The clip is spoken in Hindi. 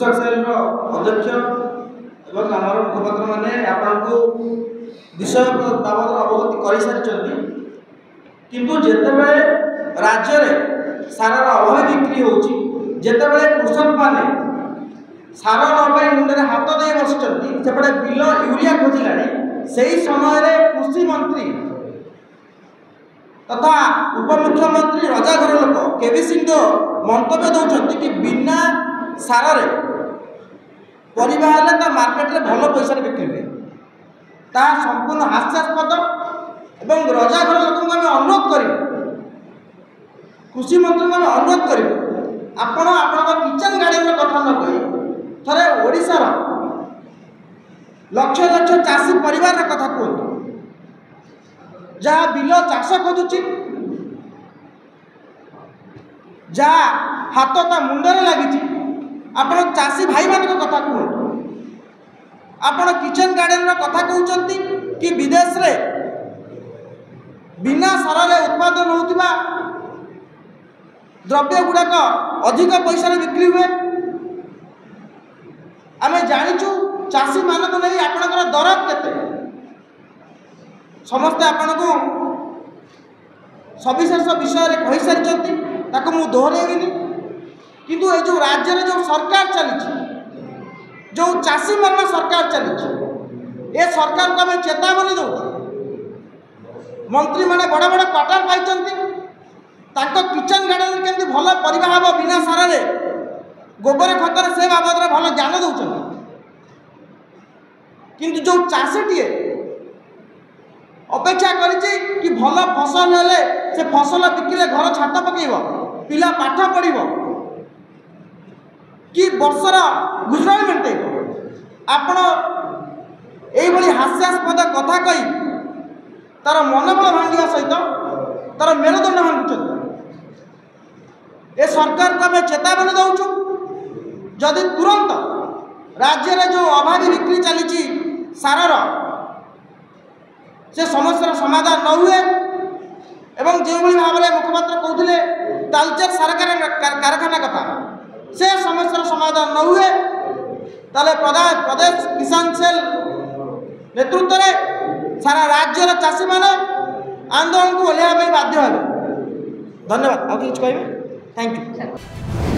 कृषक सेल अध्यक्ष एवं आमर मुखपात्र मैंने आपको विषय बाबद अवगत कर सारी किंतु जितेबले राज्य में सारार अभाव बिक्री होतेबले कृषक मैंने सार नाई मुंडे हाथ दे बसपटे बिल यूरिया खोजिला से समय कृषि मंत्री तथा उपमुख्यमंत्री रजा घर लोक केवी सिंह मंतव्य दौरान कि बिना सारे परिवा मार्केट में भल पैसा बिक्री हुए ता संपूर्ण हास्यास्पद एवं रजा घर लोक अनुरोध कर कृषि मंत्री को अनुरोध कर आपण किचन गार्डन कथा न कही थे ओडिशार लक्ष लक्ष चाषी परिवार कथा कहतु जहाँ बिल चाष खोजुची जहाँ हाथ ता मुंडरे लगी आप चाषी भाई मान कथा कहतु आपण किचन गार्डन कथा कहते कि विदेश रे बिना सारे उत्पादन होता द्रव्य गुड़ाक अधिक पैसा बिक्री हुए आम जाचु चाषी मानक नहीं आपणकर दरद केते समस्ते आपन को सविशेष विषय कही सारी मुझे दोहरेबी किंतु ये जो राज्य में जो सरकार चली जो चाषी मान सरकार चली ये सरकार को आम चेतावनी दो मंत्री मैंने बड़ बड़ क्वार्टर पाई किचन गार्डन केमती भल परिवा हम बिना सारे गोबर खतर से बाबद भल ज्ञान दौरान किंतु जो चाषीटे अपेक्षा करिछि कि भल फसल हेले से फसल बिकिले घर छात पकेब पिला पाठ पढ़ कि वर्षर गुजराण मेंटेब आपण यही हास्यास्पद कथा कही तार मनोबल भांगा सहित तार मेरुदंड भांगुं ए सरकार को आम चेतावनी दौचु जदि तुरंत राज्य में जो अभावी बिक्री चली सारर से समस्या समाधान न हुए एवं जो भाव में मुखपात्र कहते तालचेर सार कारखाना कथा से समस्या समाधान न हुए ताले प्रदेश किसान सेल नेतृत्व में सारा राज्यर चाषी मैंने आंदोलन को ओह्लैया बाध्य हे। धन्यवाद। आउ कि कहे? Thank you.